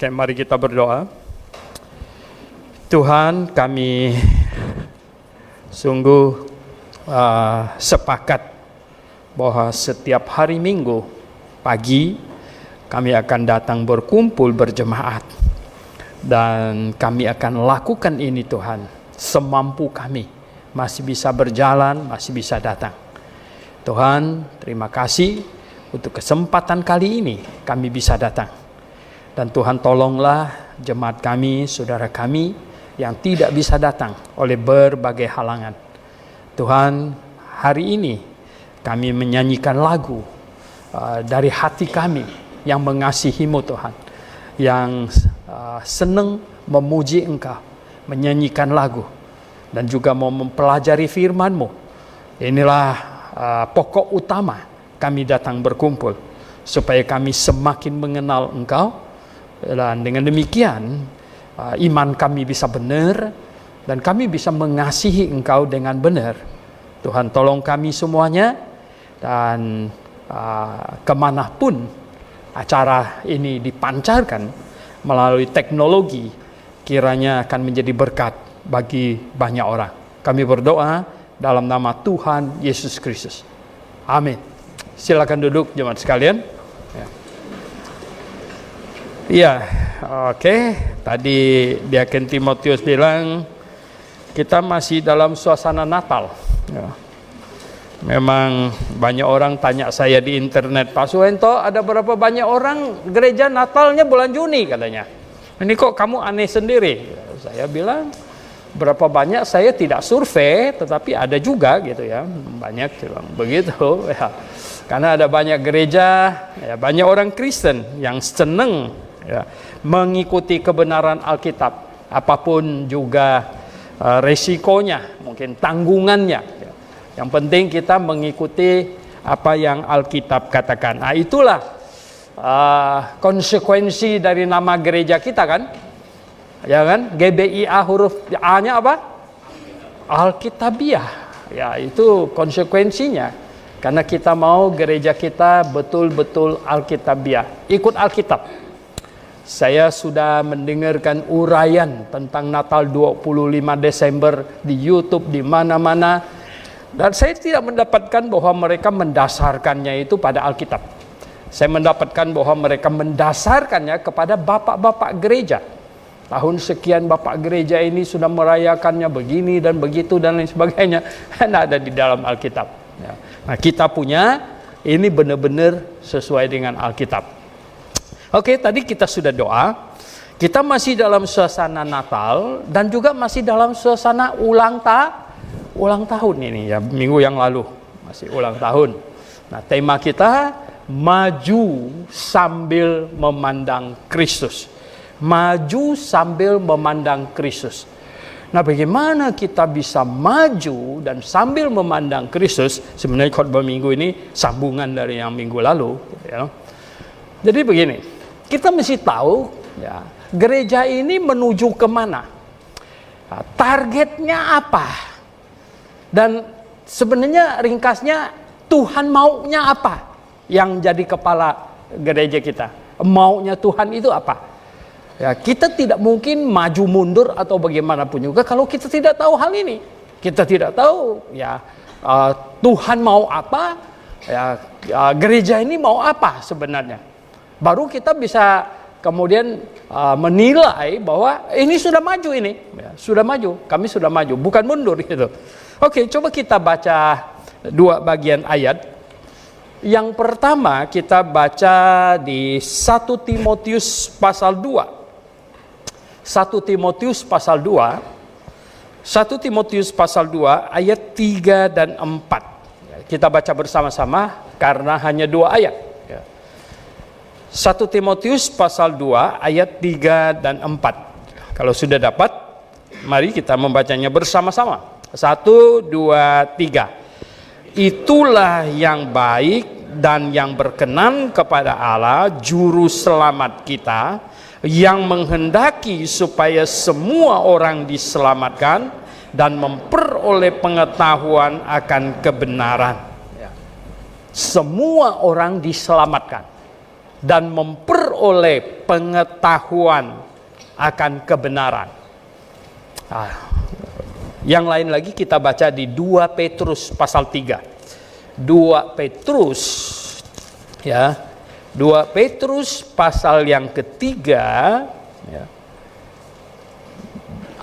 Oke, mari kita berdoa. Tuhan, kami sungguh sepakat bahwa setiap hari Minggu pagi kami akan datang berkumpul berjemaat, dan kami akan lakukan ini Tuhan semampu kami, masih bisa berjalan, masih bisa datang. Tuhan, terima kasih untuk kesempatan kali ini kami bisa datang. Dan Tuhan, tolonglah jemaat kami, saudara kami yang tidak bisa datang oleh berbagai halangan. Tuhan, hari ini kami menyanyikan lagu dari hati kami yang mengasihi-Mu Tuhan, yang senang memuji Engkau, menyanyikan lagu, dan juga mau mempelajari firman-Mu. Inilah pokok utama kami datang berkumpul, supaya kami semakin mengenal Engkau, dan dengan demikian iman kami bisa benar, dan kami bisa mengasihi Engkau dengan benar. Tuhan, tolong kami semuanya, dan kemanapun acara ini dipancarkan melalui teknologi, kiranya akan menjadi berkat bagi banyak orang. Kami berdoa dalam nama Tuhan Yesus Kristus. Amin. Silakan duduk jemaat sekalian. Iya, oke. Tadi Diaken Timotius bilang kita masih dalam suasana Natal. Ya. Memang banyak orang tanya saya di internet, Pak Suhento, ada berapa banyak orang gereja Natalnya bulan Juni katanya. Ini kok kamu aneh sendiri? Saya bilang berapa banyak saya tidak survei, tetapi ada juga gitu ya, banyak begitu ya. Karena ada banyak gereja, ya, banyak orang Kristen yang senang ya, mengikuti kebenaran Alkitab, apapun juga resikonya, mungkin tanggungannya ya. Yang penting kita mengikuti apa yang Alkitab katakan. Nah, itulah konsekuensi dari nama gereja kita kan, ya kan, GBIA huruf A-nya apa? Alkitabiah. Ya, itu konsekuensinya, karena kita mau gereja kita betul-betul Alkitabiah, ikut Alkitab. Saya sudah mendengarkan uraian tentang Natal 25 Desember di YouTube, di mana-mana, dan saya tidak mendapatkan bahwa mereka mendasarkannya itu pada Alkitab. Saya mendapatkan bahwa mereka mendasarkannya kepada bapak-bapak gereja. Tahun sekian bapak gereja ini sudah merayakannya begini dan begitu dan lain sebagainya. Tidak ada di dalam Alkitab. Nah, kita punya ini benar-benar sesuai dengan Alkitab. Oke, tadi kita sudah doa. Kita masih dalam suasana Natal dan juga masih dalam suasana ulang tahun ini ya, minggu yang lalu masih ulang tahun. Nah, tema kita maju sambil memandang Kristus. Maju sambil memandang Kristus. Nah, bagaimana kita bisa maju dan sambil memandang Kristus? Sebenarnya khotbah minggu ini sambungan dari yang minggu lalu ya. Jadi begini, kita mesti tahu ya, gereja ini menuju kemana, nah, targetnya apa, dan sebenarnya ringkasnya Tuhan maunya apa yang jadi kepala gereja kita. Maunya Tuhan itu apa? Ya, kita tidak mungkin maju mundur atau bagaimanapun juga kalau kita tidak tahu hal ini. Kita tidak tahu ya Tuhan mau apa, ya, gereja ini mau apa sebenarnya. Baru kita bisa kemudian menilai bahwa ini sudah maju ini, ya, sudah maju, kami sudah maju, bukan mundur gitu. Oke, coba kita baca dua bagian ayat. Yang pertama kita baca di 1 Timotius pasal 2. 1 Timotius pasal 2. 1 Timotius pasal 2 ayat 3 dan 4. Kita baca bersama-sama karena hanya dua ayat. 1 Timotius pasal 2 ayat 3 dan 4. Kalau sudah dapat, mari kita membacanya bersama-sama. 1, 2, 3. Itulah yang baik dan yang berkenan kepada Allah juru selamat kita, yang menghendaki supaya semua orang diselamatkan dan memperoleh pengetahuan akan kebenaran. Semua orang diselamatkan dan memperoleh oleh pengetahuan akan kebenaran. Yang lain lagi kita baca di 2 Petrus pasal 3. 2 Petrus ya. 2 Petrus pasal yang ketiga ya,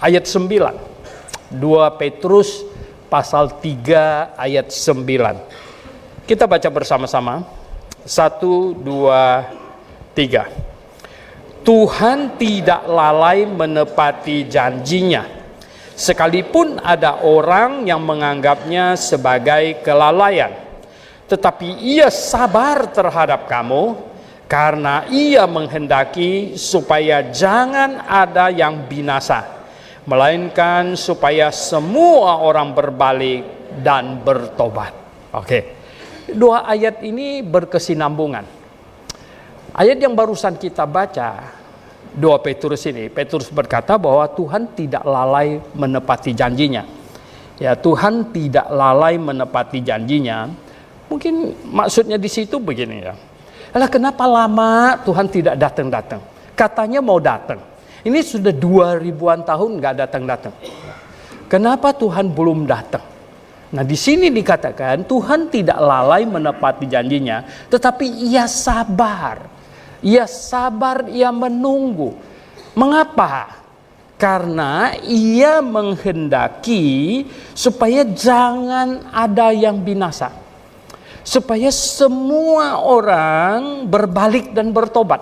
ayat 9. 2 Petrus pasal 3 ayat 9. Kita baca bersama-sama. 1, 2, 3. Tuhan tidak lalai menepati janjinya, sekalipun ada orang yang menganggapnya sebagai kelalaian. Tetapi ia sabar terhadap kamu, karena ia menghendaki supaya jangan ada yang binasa, melainkan supaya semua orang berbalik dan bertobat. Oke. 2 ayat ini berkesinambungan. Ayat yang barusan kita baca, 2 Petrus ini, Petrus berkata bahwa Tuhan tidak lalai menepati janjinya. Ya, Tuhan tidak lalai menepati janjinya. Mungkin maksudnya di situ begini ya. Alah, kenapa lama Tuhan tidak datang-datang? Katanya mau datang. Ini sudah 2000-an tahun nggak datang-datang. Kenapa Tuhan belum datang? Nah, di sini dikatakan Tuhan tidak lalai menepati janjinya, tetapi ia sabar. Ia sabar, ia menunggu. Mengapa? Karena ia menghendaki supaya jangan ada yang binasa. Supaya semua orang berbalik dan bertobat.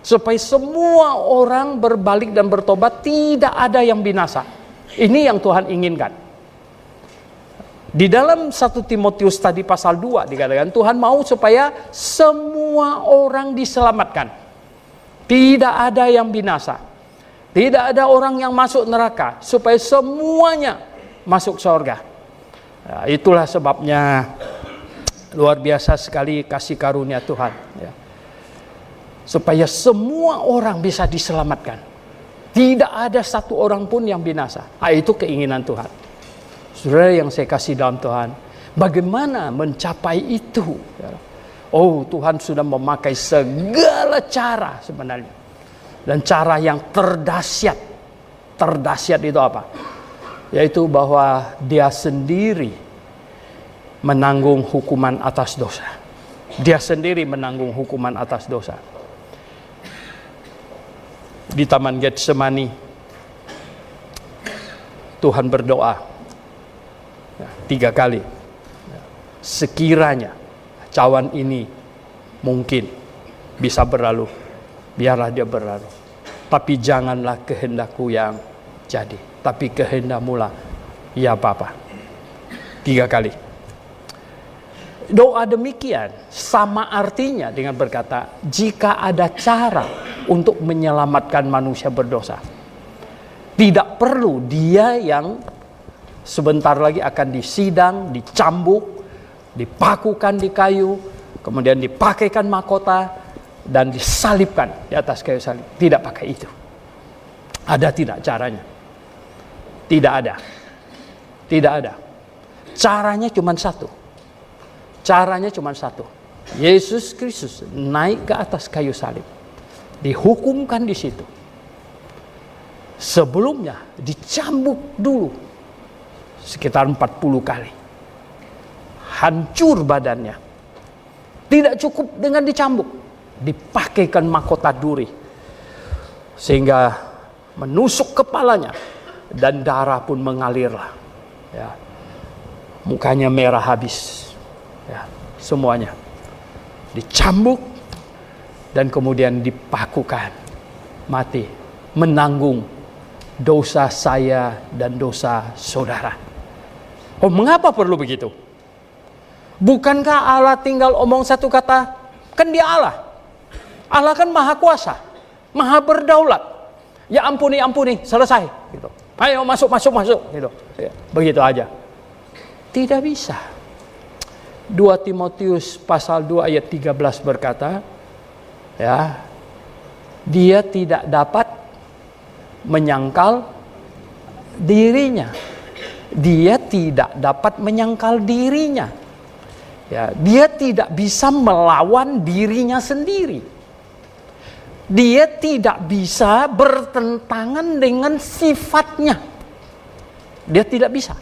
Supaya semua orang berbalik dan bertobat, tidak ada yang binasa. Ini yang Tuhan inginkan. Di dalam 1 Timotius tadi pasal 2 dikatakan Tuhan mau supaya semua orang diselamatkan. Tidak ada yang binasa. Tidak ada orang yang masuk neraka. Supaya semuanya masuk surga. Nah, itulah sebabnya luar biasa sekali kasih karunia Tuhan. Ya. Supaya semua orang bisa diselamatkan. Tidak ada satu orang pun yang binasa. Nah, itu keinginan Tuhan. Saudara yang saya kasih dalam Tuhan, bagaimana mencapai itu? Oh, Tuhan sudah memakai segala cara sebenarnya. Dan cara yang terdahsyat. Terdahsyat itu apa? Yaitu bahwa dia sendiri menanggung hukuman atas dosa. Dia sendiri menanggung hukuman atas dosa. Di Taman Getsemani, Tuhan berdoa 3 kali. Sekiranya cawan ini mungkin bisa berlalu, biarlah dia berlalu. Tapi janganlah kehendakku yang jadi, tapi kehendakmu lah ya Bapa. 3 kali. Doa demikian sama artinya dengan berkata, jika ada cara untuk menyelamatkan manusia berdosa, tidak perlu dia yang sebentar lagi akan disidang, dicambuk, dipakukan di kayu, kemudian dipakaikan mahkota, dan disalibkan di atas kayu salib. Tidak pakai itu. Ada tidak caranya? Tidak ada. Tidak ada. Caranya cuma satu. Caranya cuma satu. Yesus Kristus naik ke atas kayu salib. Dihukumkan di situ. Sebelumnya dicambuk dulu. Sekitar 40 kali. Hancur badannya. Tidak cukup dengan dicambuk. Dipakaikan mahkota duri. Sehingga menusuk kepalanya. Dan darah pun mengalirlah. Ya. Mukanya merah habis. Ya. Semuanya. Dicambuk. Dan kemudian dipakukan. Mati. Menanggung dosa saya dan dosa saudara. Oh, mengapa perlu begitu? Bukankah Allah tinggal omong satu kata? Kan dia Allah. Allah kan maha kuasa, maha berdaulat. Ya ampuni, selesai. Gitu. Ayo masuk. Gitu. Ya, begitu aja. Tidak bisa. 2 Timotius pasal 2 ayat 13 berkata, ya, dia tidak dapat menyangkal dirinya. Dia tidak dapat menyangkal dirinya. Ya, dia tidak bisa melawan dirinya sendiri. dia tidak bisa bertentangan dengan sifatnya. Dia tidak bisa.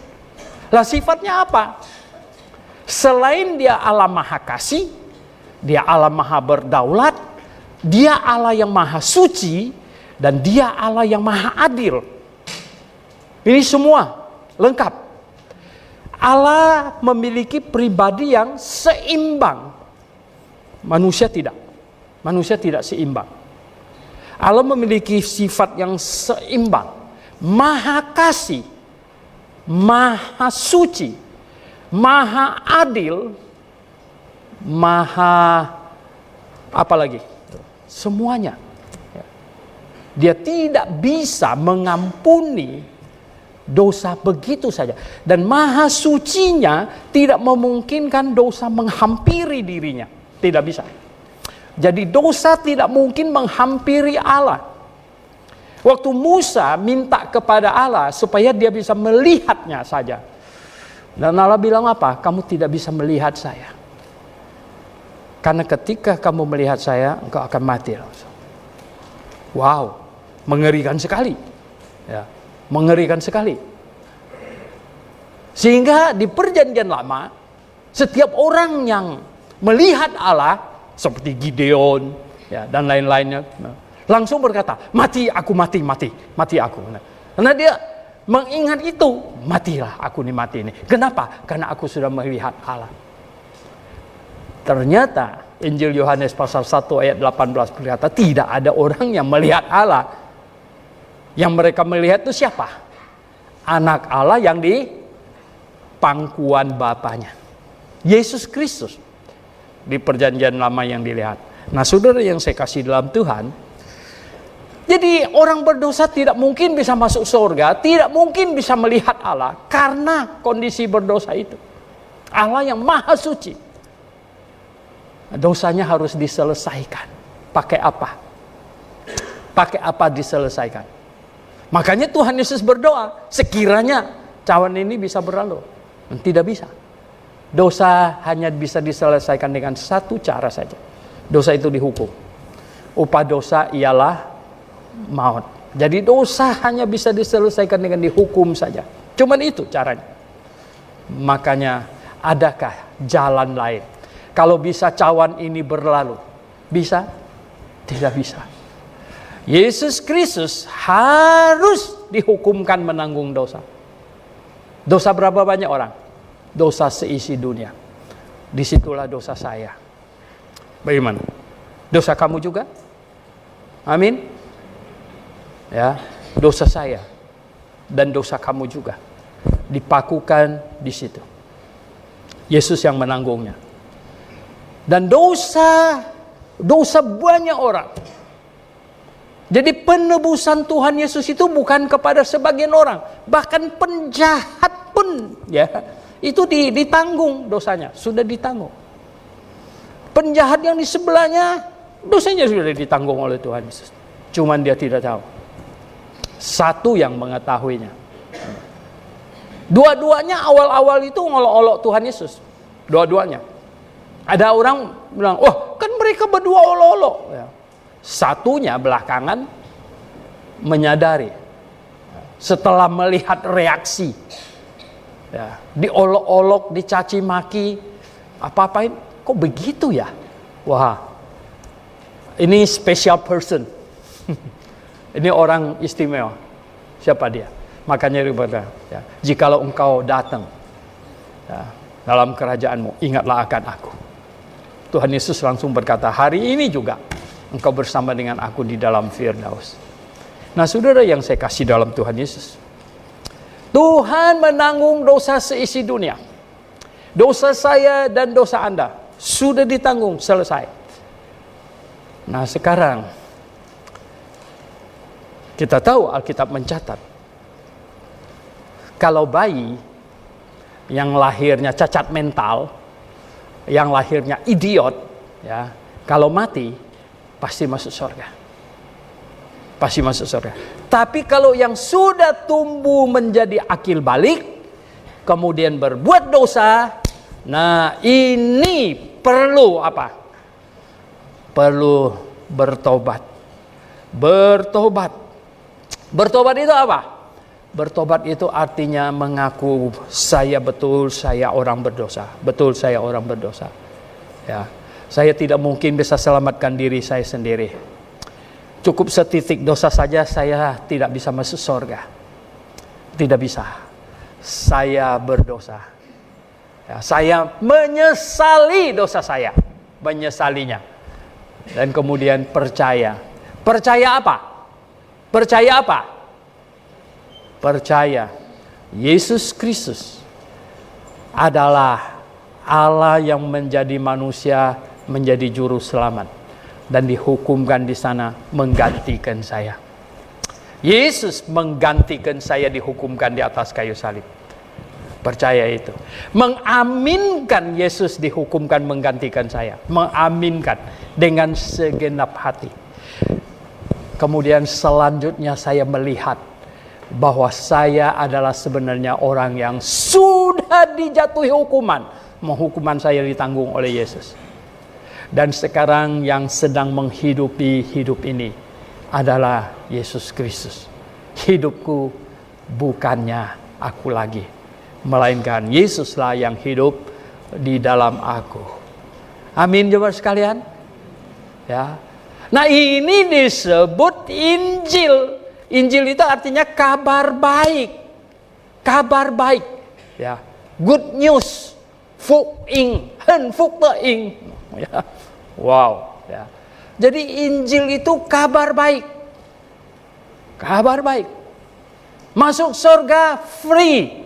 Lah sifatnya apa? Selain dia Allah Maha Kasih, dia Allah Maha Berdaulat, dia Allah yang Maha Suci, dan dia Allah yang Maha Adil. Ini semua lengkap. Allah memiliki pribadi yang seimbang. Manusia tidak. Manusia tidak seimbang. Allah memiliki sifat yang seimbang. Maha Kasih, Maha Suci, Maha Adil, Maha apa lagi? Semuanya. Dia tidak bisa mengampuni dosa begitu saja. Dan Maha Sucinya tidak memungkinkan dosa menghampiri dirinya. Tidak bisa. Jadi dosa tidak mungkin menghampiri Allah. Waktu Musa minta kepada Allah supaya dia bisa melihatnya saja. Dan Allah bilang apa? Kamu tidak bisa melihat saya. Karena ketika kamu melihat saya, engkau akan mati langsung. Wow, mengerikan sekali. Ya, mengerikan sekali. Sehingga di perjanjian lama, setiap orang yang melihat Allah, seperti Gideon ya, dan lain-lainnya, langsung berkata, mati aku, mati aku. Karena dia mengingat itu, matilah aku nih, mati ini. Kenapa? Karena aku sudah melihat Allah. Ternyata Injil Yohanes pasal 1 ayat 18 berkata, tidak ada orang yang melihat Allah. Yang mereka melihat itu siapa? Anak Allah yang di pangkuan Bapanya, Yesus Kristus. Di perjanjian lama yang dilihat. Nah saudara yang saya kasih dalam Tuhan, jadi orang berdosa tidak mungkin bisa masuk surga, tidak mungkin bisa melihat Allah karena kondisi berdosa itu. Allah yang Maha Suci, dosanya harus diselesaikan. Pakai apa? Pakai apa diselesaikan? Makanya Tuhan Yesus berdoa, sekiranya cawan ini bisa berlalu. Tidak bisa. Dosa hanya bisa diselesaikan dengan satu cara saja. Dosa itu dihukum. Upah dosa ialah maut. Jadi dosa hanya bisa diselesaikan dengan dihukum saja. Cuman itu caranya. Makanya adakah jalan lain? Kalau bisa cawan ini berlalu, bisa? Tidak bisa. Yesus Kristus harus dihukumkan menanggung dosa. Dosa berapa banyak orang? Dosa seisi dunia. Disitulah dosa saya. Bagaimana? Dosa kamu juga? Amin. Ya, dosa saya dan dosa kamu juga dipakukan di situ. Yesus yang menanggungnya. Dan dosa banyak orang. Jadi penebusan Tuhan Yesus itu bukan kepada sebagian orang, bahkan penjahat pun ya. Itu ditanggung dosanya, sudah ditanggung. Penjahat yang di sebelahnya, dosanya sudah ditanggung oleh Tuhan Yesus. Cuman dia tidak tahu. Satu yang mengetahuinya. Dua-duanya awal-awal itu ngolok-olok Tuhan Yesus. Dua-duanya. Ada orang bilang, wah kan mereka berdua olok-olok. Ya. Satunya belakangan menyadari. Setelah melihat reaksi. Ya, diolok-olok, dicaci maki, apa-apain, kok begitu ya? Wah, ini special person. Ini orang istimewa. Siapa dia? Makanya dia berkata, ya, jikalau engkau datang ya, dalam kerajaanmu, ingatlah akan aku. Tuhan Yesus langsung berkata, hari ini juga engkau bersama dengan aku di dalam Firdaus. Nah saudara yang saya kasih dalam Tuhan Yesus, Tuhan menanggung dosa seisi dunia. Dosa saya dan dosa Anda sudah ditanggung, selesai. Nah sekarang kita tahu Alkitab mencatat, kalau bayi yang lahirnya cacat mental, yang lahirnya idiot, ya, kalau mati pasti masuk surga. Pasti masuk surga. Tapi kalau yang sudah tumbuh menjadi akil balik, kemudian berbuat dosa, nah ini perlu apa? Perlu bertobat. Bertobat. Bertobat itu apa? Bertobat itu artinya mengaku saya orang berdosa. Betul saya orang berdosa. Ya. Saya tidak mungkin bisa selamatkan diri saya sendiri. Cukup setitik dosa saja saya tidak bisa masuk surga. Tidak bisa. Saya berdosa. Ya, saya menyesali dosa saya, menyesalinya, dan kemudian percaya. Percaya apa? Percaya apa? Percaya Yesus Kristus adalah Allah yang menjadi manusia, menjadi juru selamat, dan dihukumkan di sana menggantikan saya. Yesus menggantikan saya, dihukumkan di atas kayu salib. Percaya itu. Mengaminkan Yesus dihukumkan menggantikan saya. Mengaminkan dengan segenap hati. Kemudian selanjutnya saya melihat bahwa saya adalah sebenarnya orang yang sudah dijatuhi hukuman. Hukuman saya ditanggung oleh Yesus. Dan sekarang yang sedang menghidupi hidup ini adalah Yesus Kristus. Hidupku bukannya aku lagi, melainkan Yesuslah yang hidup di dalam aku. Amin, jemaat sekalian. Ya. Nah, ini disebut Injil. Injil itu artinya kabar baik. Kabar baik. Ya. Good news. Phúc ing, hân phúc tơ ing. Ya. Wow. Ya. Jadi Injil itu kabar baik. Kabar baik. Masuk surga free.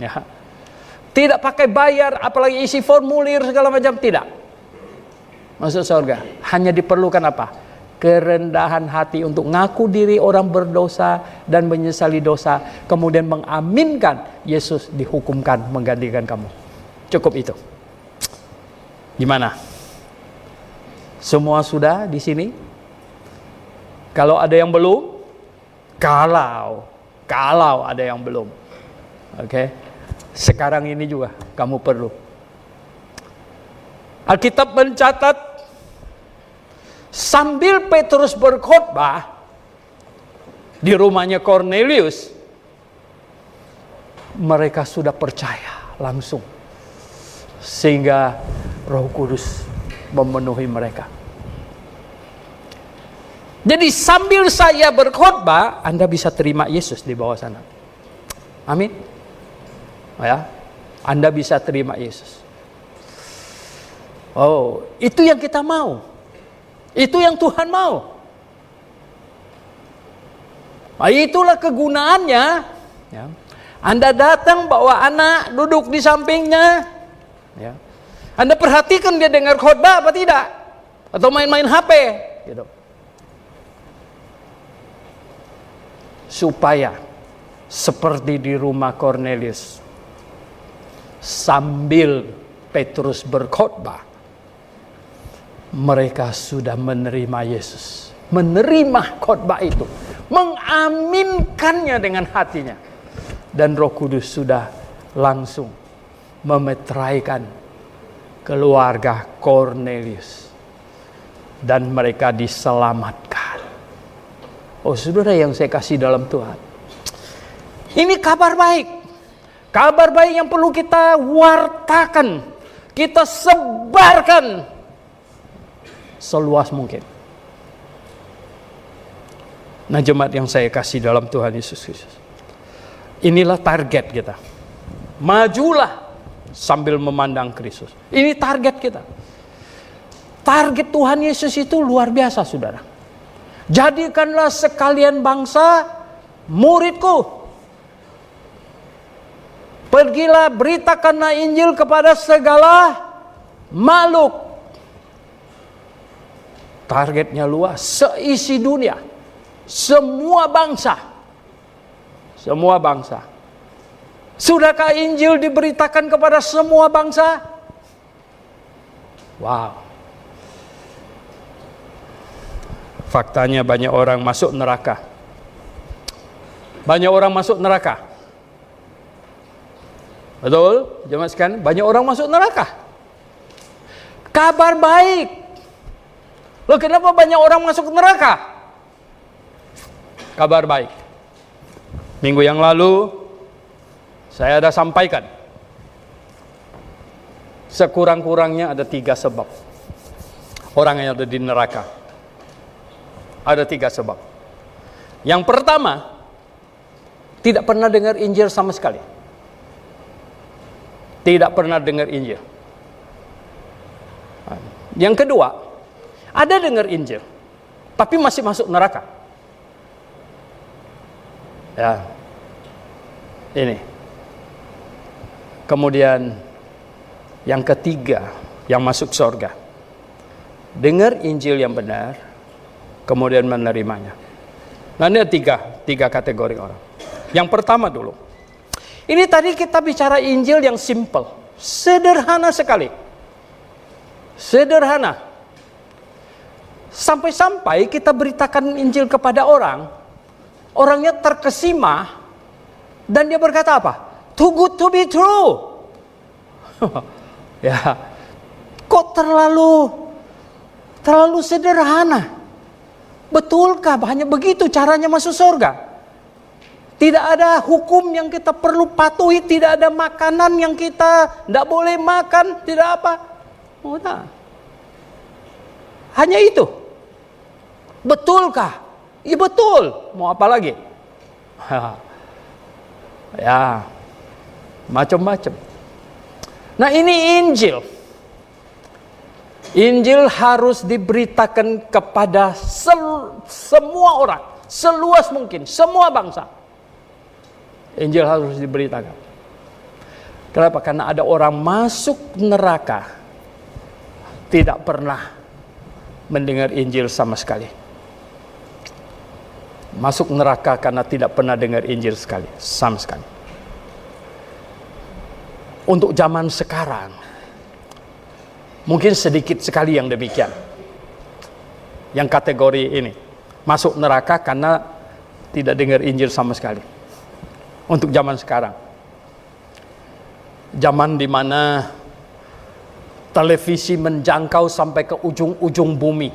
Ya. Tidak pakai bayar, apalagi isi formulir segala macam, tidak. Masuk surga. Hanya diperlukan apa? Kerendahan hati untuk ngaku diri orang berdosa dan menyesali dosa, kemudian mengaminkan Yesus dihukumkan menggantikan kamu. Cukup itu. Gimana? Semua sudah di sini? Kalau ada yang belum? Kalau ada yang belum. Oke. Sekarang ini juga kamu perlu. Alkitab mencatat sambil Petrus berkhotbah di rumahnya Cornelius, mereka sudah percaya langsung, sehingga Roh Kudus memenuhi mereka. Jadi sambil saya berkhotbah, Anda bisa terima Yesus di bawah sana. Amin. Ya, Anda bisa terima Yesus. Oh, itu yang kita mau. Itu yang Tuhan mau. Nah, itulah kegunaannya. Ya. Anda datang bawa anak duduk di sampingnya. Ya. Anda perhatikan dia dengar khotbah apa tidak? Atau main-main HP gitu. Supaya seperti di rumah Cornelius, sambil Petrus berkhotbah, mereka sudah menerima Yesus, menerima khotbah itu, mengaminkannya dengan hatinya, dan Roh Kudus sudah langsung memeteraikan keluarga Cornelius, dan mereka diselamatkan. Oh saudara yang saya kasih dalam Tuhan, ini kabar baik. Kabar baik yang perlu kita wartakan, kita sebarkan seluas mungkin. Nah, jemaat yang saya kasih dalam Tuhan Yesus Kristus, inilah target kita. Majulah sambil memandang Kristus. Ini target kita. Target Tuhan Yesus itu luar biasa, saudara. Jadikanlah sekalian bangsa muridku. Pergilah, beritakanlah Injil kepada segala makhluk. Targetnya luas, seisi dunia, semua bangsa. Semua bangsa. Sudahkah Injil diberitakan kepada semua bangsa? Wow. Faktanya banyak orang masuk neraka. Banyak orang masuk neraka. Betul? Jemaat sekalian, banyak orang masuk neraka. Kabar baik. Loh, kenapa banyak orang masuk neraka? kabar baik. Minggu yang lalu saya ada sampaikan, sekurang-kurangnya ada 3 sebab orang yang ada di neraka. Ada 3 sebab. Yang pertama, tidak pernah dengar Injil sama sekali. Tidak pernah dengar Injil. Yang kedua, ada dengar Injil, tapi masih masuk neraka. Ya, ini. Kemudian yang ketiga, yang masuk surga, dengar Injil yang benar, kemudian menerimanya. Nah, ini ada tiga kategori orang. Yang pertama dulu, ini tadi kita bicara Injil yang simple, sederhana sekali, sederhana. Sampai-sampai kita beritakan Injil kepada orang, orangnya terkesima, dan dia berkata apa? Too good to be true. Ya, kok terlalu sederhana? Betulkah hanya begitu caranya masuk surga? Tidak ada hukum yang kita perlu patuhi, tidak ada makanan yang kita tidak boleh makan, tidak apa. Udah. Hanya itu. Betulkah? Ya betul. Mau apa lagi? Ya, macam-macam. Nah, ini Injil. Injil harus diberitakan kepada semua orang, seluas mungkin, semua bangsa. Injil harus diberitakan. Kenapa? Karena ada orang masuk neraka tidak pernah mendengar Injil sama sekali. Masuk neraka karena tidak pernah dengar Injil sama sekali. Untuk zaman sekarang, mungkin sedikit sekali yang demikian. Yang kategori ini masuk neraka karena tidak dengar Injil sama sekali. Untuk zaman sekarang, zaman di mana televisi menjangkau sampai ke ujung-ujung bumi.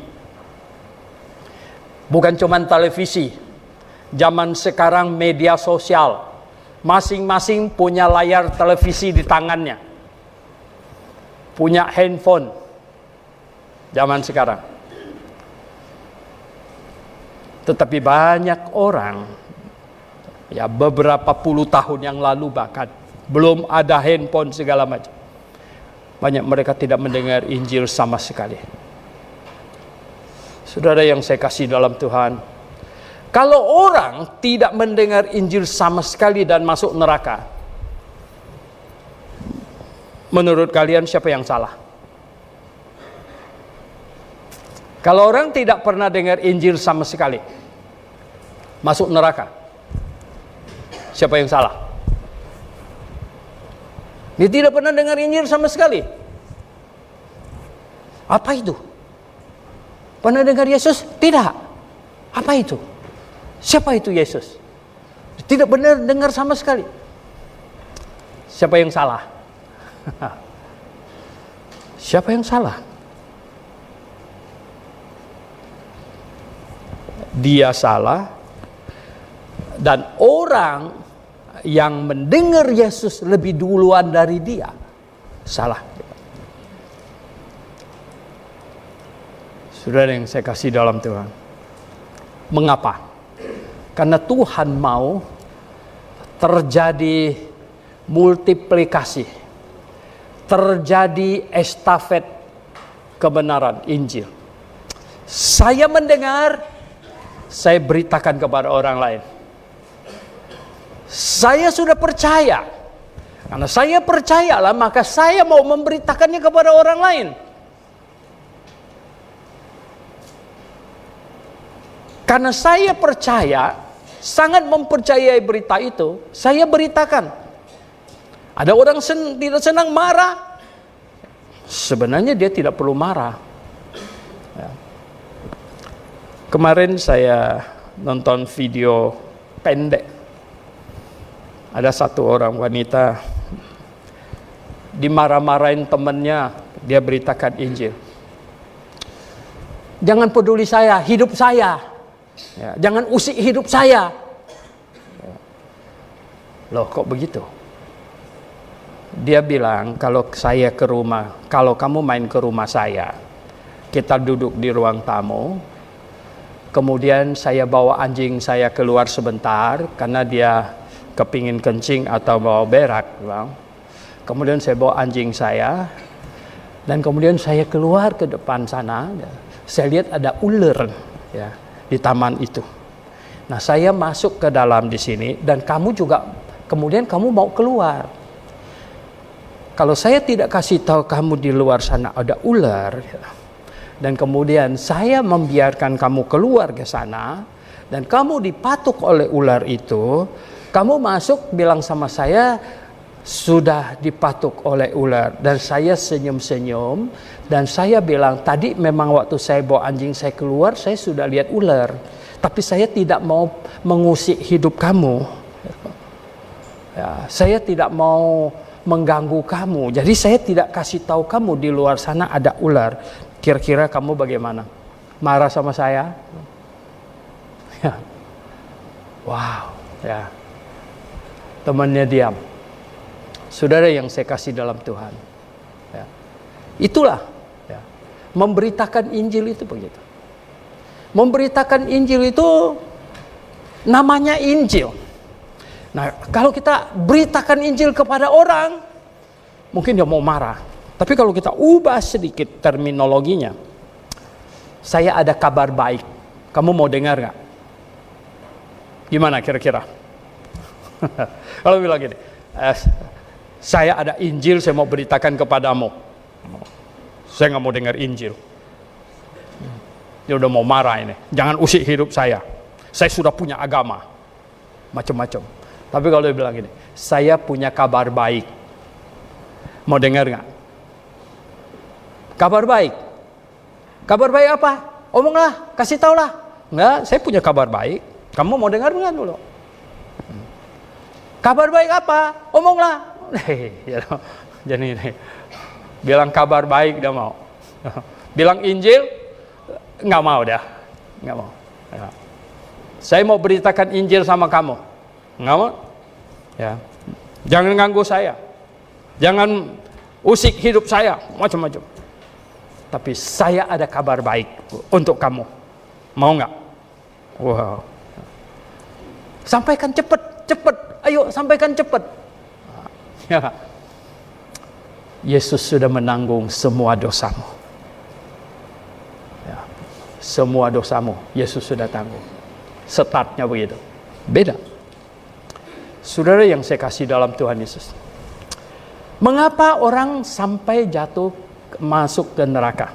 Bukan cuma televisi, zaman sekarang media sosial, masing-masing punya layar televisi di tangannya, punya handphone. Zaman sekarang, tetapi banyak orang, ya beberapa puluh tahun yang lalu bahkan belum ada handphone segala macam, banyak mereka tidak mendengar Injil sama sekali. Saudara yang saya kasih dalam Tuhan, kalau orang tidak mendengar Injil sama sekali dan masuk neraka, menurut kalian siapa yang salah? Kalau orang tidak pernah dengar Injil sama sekali, masuk neraka, siapa yang salah? Dia tidak pernah dengar Injil sama sekali. Apa itu? Pernah dengar Yesus? Tidak. Apa itu? Siapa itu Yesus? Tidak benar dengar sama sekali. Siapa yang salah? Siapa yang salah? Dia salah, dan orang yang mendengar Yesus lebih duluan dari dia salah. Saudara yang saya kasih dalam Tuhan, mengapa? Karena Tuhan mau terjadi multiplikasi, terjadi estafet kebenaran Injil. Saya mendengar, saya beritakan kepada orang lain. Saya sudah percaya. Karena saya percayalah, maka saya mau memberitakannya kepada orang lain. Karena saya percaya, sangat mempercayai berita itu, saya beritakan. Ada orang tidak senang, marah. Sebenarnya dia tidak perlu marah. Ya. Kemarin saya nonton video pendek. Ada satu orang wanita dimarah-marahin temannya, dia beritakan Injil. Jangan peduli saya, hidup saya. Ya, jangan usik hidup saya. Loh, kok begitu? Dia bilang, kalau kamu main ke rumah saya, kita duduk di ruang tamu, kemudian saya bawa anjing saya keluar sebentar, karena dia kepingin kencing atau bawa berak. Kemudian saya bawa anjing saya, dan kemudian saya keluar ke depan sana, saya lihat ada ular ya, di taman itu. Nah, saya masuk ke dalam di sini, dan kamu juga, kemudian kamu mau keluar. Kalau saya tidak kasih tahu kamu di luar sana ada ular, dan kemudian saya membiarkan kamu keluar ke sana, dan kamu dipatuk oleh ular itu, kamu masuk bilang sama saya, sudah dipatuk oleh ular, dan saya senyum-senyum, dan saya bilang, tadi memang waktu saya bawa anjing saya keluar, saya sudah lihat ular, tapi saya tidak mau mengusik hidup kamu. Ya, saya tidak mau mengganggu kamu, jadi saya tidak kasih tahu kamu di luar sana ada ular. Kira-kira kamu bagaimana? Marah sama saya? Ya. Wow, ya. Temannya diam. Saudara yang saya kasih dalam Tuhan, ya. Itulah ya. Memberitakan Injil itu begitu. Memberitakan Injil itu namanya Injil. Nah, kalau kita beritakan Injil kepada orang, mungkin dia mau marah. Tapi kalau kita ubah sedikit terminologinya, saya ada kabar baik. Kamu mau dengar gak? Gimana kira-kira? Kalau bilang gini, saya ada Injil, saya mau beritakan kepadamu. Saya gak mau dengar Injil. Dia udah mau marah ini. Jangan usik hidup saya. Saya sudah punya agama. Macam-macam. Tapi kalau dia bilang gini, saya punya kabar baik. Mau dengar gak? Kabar baik. Kabar baik apa? Omonglah, kasih taulah. Enggak, saya punya kabar baik. Kamu mau dengar enggak dulu? Kabar baik apa? Omonglah. Jadi ini, bilang kabar baik dia mau. Bilang Injil, nggak mau dah. Nggak mau. Ya. Saya mau beritakan Injil sama kamu. Nggak mau? Ya. Jangan ganggu saya. Jangan usik hidup saya. Macam-macam. Tapi saya ada kabar baik untuk kamu. Mau nggak? Wow. Sampaikan cepat, cepat. Ayo sampaikan cepat. Ya. Yesus sudah menanggung semua dosamu. Ya. Semua dosamu Yesus sudah tanggung. Startnya begitu. Beda. Saudara yang saya kasih dalam Tuhan Yesus, mengapa orang sampai jatuh masuk ke neraka?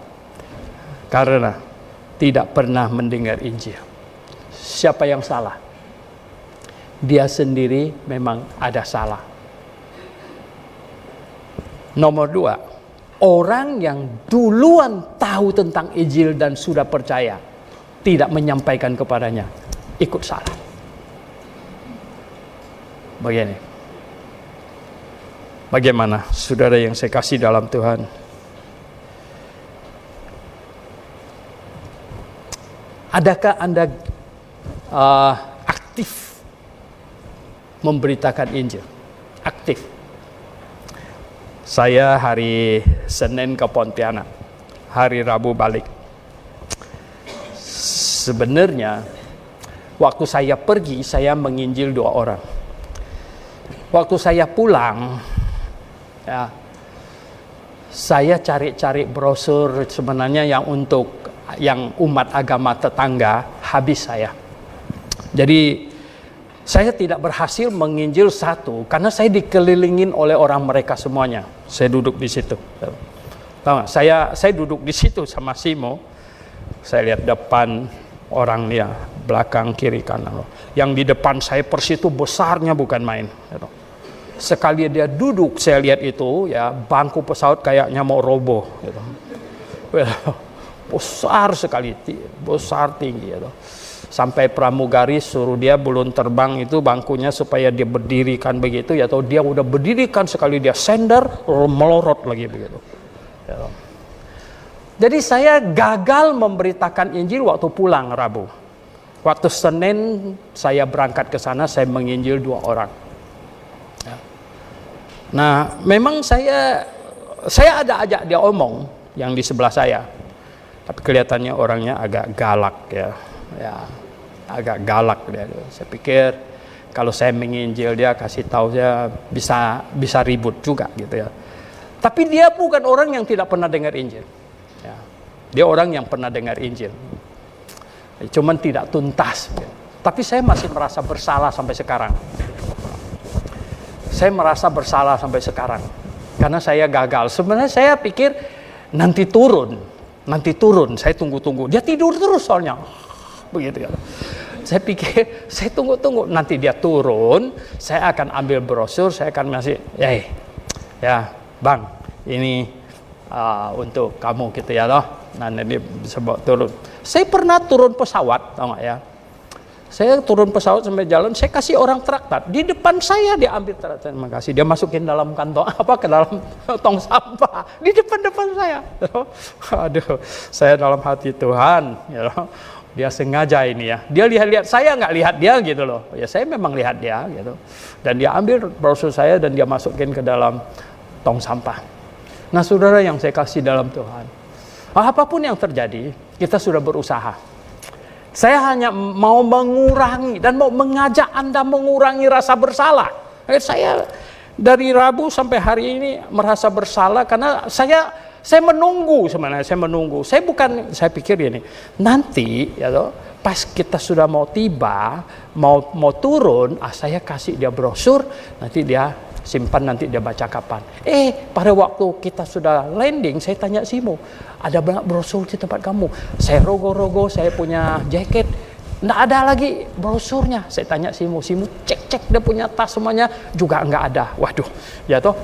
Karena tidak pernah mendengar Injil. Siapa yang salah? Dia sendiri memang ada salah. Nomor 2, orang yang duluan tahu tentang Injil dan sudah percaya, tidak menyampaikan kepadanya, ikut salah. Begini. Bagaimana saudara yang saya kasih dalam Tuhan? Adakah Anda aktif memberitakan Injil? Aktif. Saya hari Senin ke Pontianak, hari Rabu balik. Sebenarnya waktu saya pergi, saya menginjil 2 orang. Waktu saya pulang, ya, saya cari-cari brosur sebenarnya yang untuk yang umat agama tetangga, habis saya. Jadi saya tidak berhasil menginjil satu karena saya dikelilingin oleh orang mereka semuanya. Saya duduk di situ. Tahu nggak? Saya duduk di situ sama Simo. Saya lihat depan orang dia, belakang kiri kanan. Yang di depan saya persis itu besarnya bukan main. Sekali dia duduk, saya lihat itu ya, bangku pesawat kayaknya mau roboh. Gitu. Besar sekali, besar tinggi. Gitu. Sampai pramugari suruh dia belum terbang itu bangkunya supaya dia berdirikan begitu, ya, atau dia udah berdirikan sekali dia sender melorot lagi begitu. Gitu. Jadi saya gagal memberitakan Injil waktu pulang Rabu. Waktu Senin saya berangkat ke sana, saya menginjil 2 orang. Ya. Nah, memang saya ada ajak dia omong yang di sebelah saya, tapi kelihatannya orangnya agak galak ya, agak galak dia. Saya pikir kalau saya menginjil dia, kasih tahu dia bisa ribut juga gitu ya. Tapi dia bukan orang yang tidak pernah dengar Injil. Ya. Dia orang yang pernah dengar Injil. Cuman tidak tuntas. Tapi saya masih merasa bersalah sampai sekarang. Saya merasa bersalah sampai sekarang. Karena saya gagal. Sebenarnya saya pikir nanti turun. Saya tunggu-tunggu. Dia tidur terus soalnya. Begitu ya. Saya pikir, saya tunggu-tunggu. Nanti dia turun, saya akan ambil brosur, saya akan masih, ya bang, ini untuk kamu gitu ya loh. Nanti dia bisa bawa turun. Saya pernah turun pesawat, tahu nggak ya? Saya turun pesawat sampai jalan, saya kasih orang traktat. Di depan saya dia ambil traktat, terima kasih. Dia masukin dalam kantong ke dalam tong sampah. Di depan saya. Aduh, saya dalam hati Tuhan, ya loh. Dia sengaja ini ya. Dia lihat-lihat, saya nggak lihat dia gitu loh. Ya saya memang lihat dia gitu. Dan dia ambil brosur saya dan dia masukin ke dalam tong sampah. Nah saudara yang saya kasih dalam Tuhan, apapun yang terjadi, kita sudah berusaha. Saya hanya mau mengurangi dan mau mengajak Anda mengurangi rasa bersalah. Saya dari Rabu sampai hari ini merasa bersalah karena saya menunggu sebenarnya, saya pikir ini nanti ya toh, pas kita sudah mau tiba, mau turun, saya kasih dia brosur, nanti dia simpan, nanti dia baca kapan. Pada waktu kita sudah landing, saya tanya Simo, ada banyak brosur di tempat kamu? Saya rogo-rogo, saya punya jaket, nggak ada lagi brosurnya. Saya tanya Simo cek dia punya tas semuanya, juga nggak ada. Waduh, ya toh.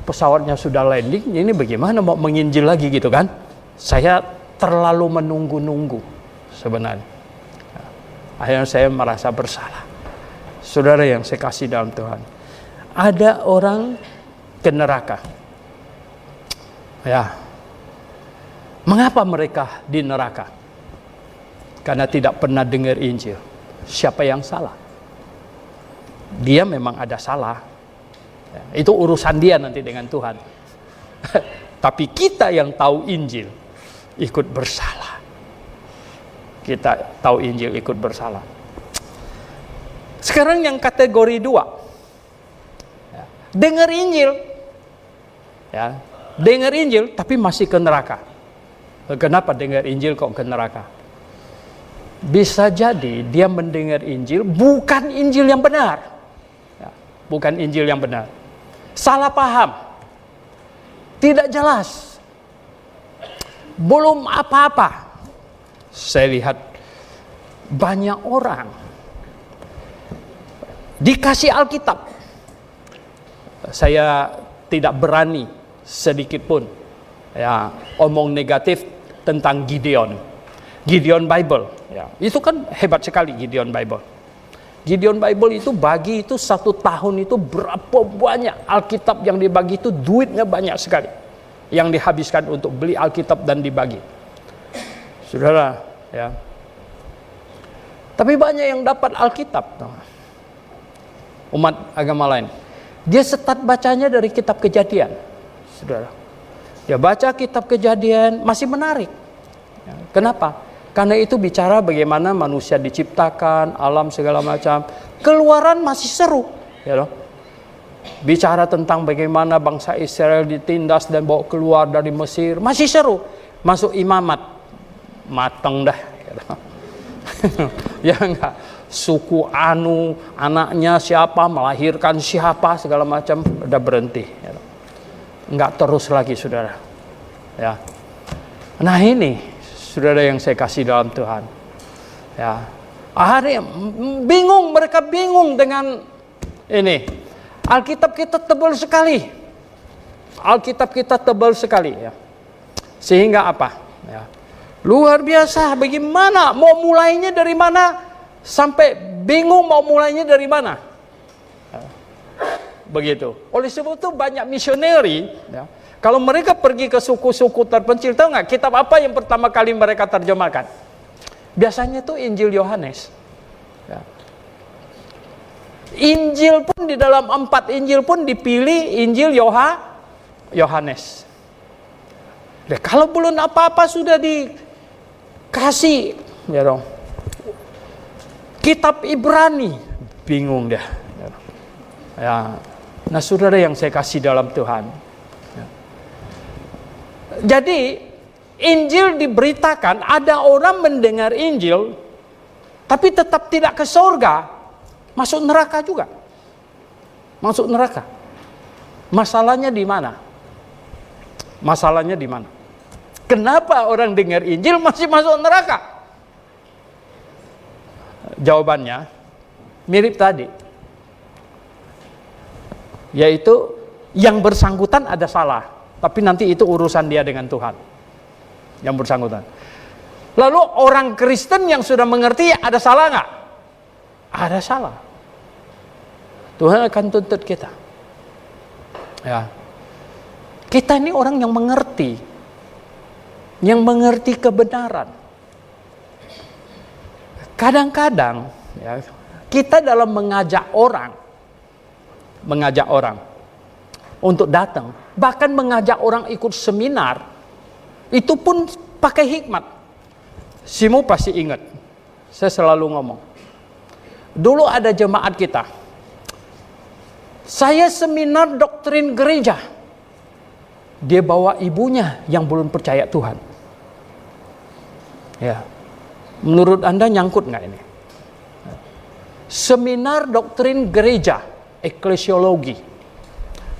Pesawatnya sudah landing, ini bagaimana mau menginjil lagi gitu kan? Saya terlalu menunggu-nunggu sebenarnya. Akhirnya saya merasa bersalah. Saudara yang saya kasih dalam Tuhan, ada orang ke neraka. Ya, mengapa mereka di neraka? Karena tidak pernah dengar Injil. Siapa yang salah? Dia memang ada salah. Itu urusan dia nanti dengan Tuhan. Tapi kita yang tahu Injil ikut bersalah. Kita tahu Injil ikut bersalah. Sekarang yang kategori 2, dengar Injil, ya, dengar Injil tapi masih ke neraka. Kenapa dengar Injil kok ke neraka? Bisa jadi dia mendengar Injil bukan Injil yang benar, ya, bukan Injil yang benar. Salah paham, tidak jelas, belum apa-apa. Saya lihat banyak orang dikasih Alkitab. Saya tidak berani sedikit pun ya omong negatif tentang Gideon Bible. Ya, itu kan hebat sekali Gideon Bible. Gideon Bible itu bagi itu 1 tahun itu berapa banyak Alkitab yang dibagi, itu duitnya banyak sekali yang dihabiskan untuk beli Alkitab dan dibagi. Saudara, ya. Tapi banyak yang dapat Alkitab, umat agama lain. Dia start bacanya dari kitab Kejadian, saudara. Dia baca kitab Kejadian masih menarik. Ya, kenapa? Karena itu bicara bagaimana manusia diciptakan, alam segala macam. Keluaran masih seru, ya loh. Bicara tentang bagaimana bangsa Israel ditindas dan bawa keluar dari Mesir, masih seru. Masuk Imamat, mateng dah. Ya, ya enggak, suku Anu, anaknya siapa, melahirkan siapa, segala macam, udah berhenti. Ya, enggak terus lagi, saudara. Ya, nah ini. Saudara yang saya kasih dalam Tuhan, ya, mereka bingung dengan ini. Alkitab kita tebal sekali, ya. Sehingga apa? Ya, luar biasa. Bagaimana mau mulainya dari mana? Sampai bingung mau mulainya dari mana. Ya, begitu. Oleh sebab itu banyak misioneri. Ya, kalau mereka pergi ke suku-suku terpencil, tahu nggak kitab apa yang pertama kali mereka terjemahkan? Biasanya itu Injil Yohanes. Injil pun di dalam 4 Injil pun dipilih Injil Yohanes. Kalau belum apa-apa sudah dikasih ya dong. Kitab Ibrani, bingung dia. Ya. Nah, saudara yang saya kasih dalam Tuhan. Ya. Jadi Injil diberitakan, ada orang mendengar Injil tapi tetap tidak ke surga, masuk neraka juga. Masuk neraka. Masalahnya di mana? Masalahnya di mana? Kenapa orang dengar Injil masih masuk neraka? Jawabannya mirip tadi. Yaitu yang bersangkutan ada salah, tapi nanti itu urusan dia dengan Tuhan. Yang bersangkutan. Lalu orang Kristen yang sudah mengerti ada salah nggak? Ada salah. Tuhan akan tuntut kita. Ya. Kita ini orang yang mengerti kebenaran. Kadang-kadang ya, kita dalam mengajak orang untuk datang, bahkan mengajak orang ikut seminar, itu pun pakai hikmat. Simu pasti ingat, saya selalu ngomong. Dulu ada jemaat kita, saya seminar doktrin gereja, dia bawa ibunya yang belum percaya Tuhan. Ya, menurut Anda nyangkut nggak ini? Seminar doktrin gereja, eklesiologi,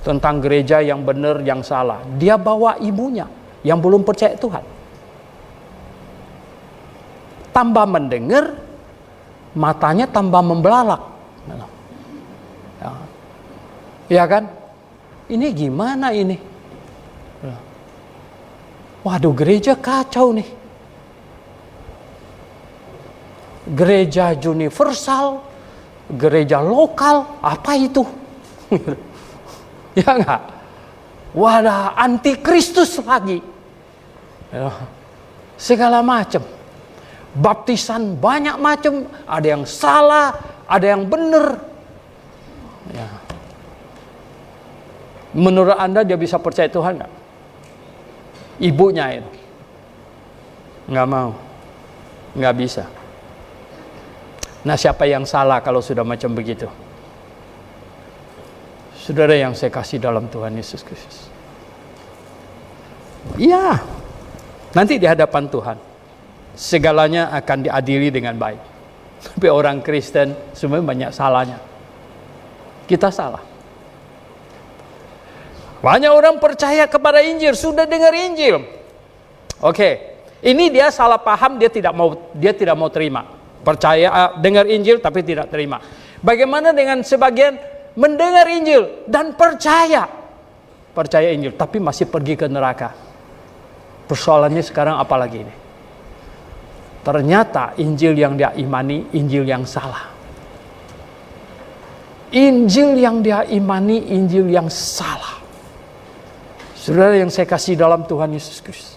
tentang gereja yang benar, yang salah. Dia bawa ibunya yang belum percaya Tuhan. Tambah mendengar, matanya tambah membelalak. Ya kan? Ini gimana ini? Waduh, gereja kacau nih. Gereja universal, gereja lokal, apa itu? Ya enggak? Wadah, antikristus lagi. Ya, segala macam. Baptisan banyak macam, ada yang salah, ada yang benar. Ya. Menurut Anda dia bisa percaya Tuhan enggak? Ibunya itu enggak mau. Enggak bisa. Nah, siapa yang salah kalau sudah macam begitu? Saudara yang saya kasih dalam Tuhan Yesus Kristus. Iya, nanti di hadapan Tuhan segalanya akan diadili dengan baik. Tapi orang Kristen sebenarnya banyak salahnya. Kita salah. Banyak orang percaya kepada Injil, sudah dengar Injil. Oke, ini dia salah paham, dia tidak mau terima. Percaya dengar Injil tapi tidak terima. Bagaimana dengan sebagian mendengar Injil dan percaya Injil tapi masih pergi ke neraka? Persoalannya sekarang apalagi ini? Ternyata Injil yang dia imani Injil yang salah. Injil yang dia imani Injil yang salah. Saudara yang saya kasih dalam Tuhan Yesus Kristus,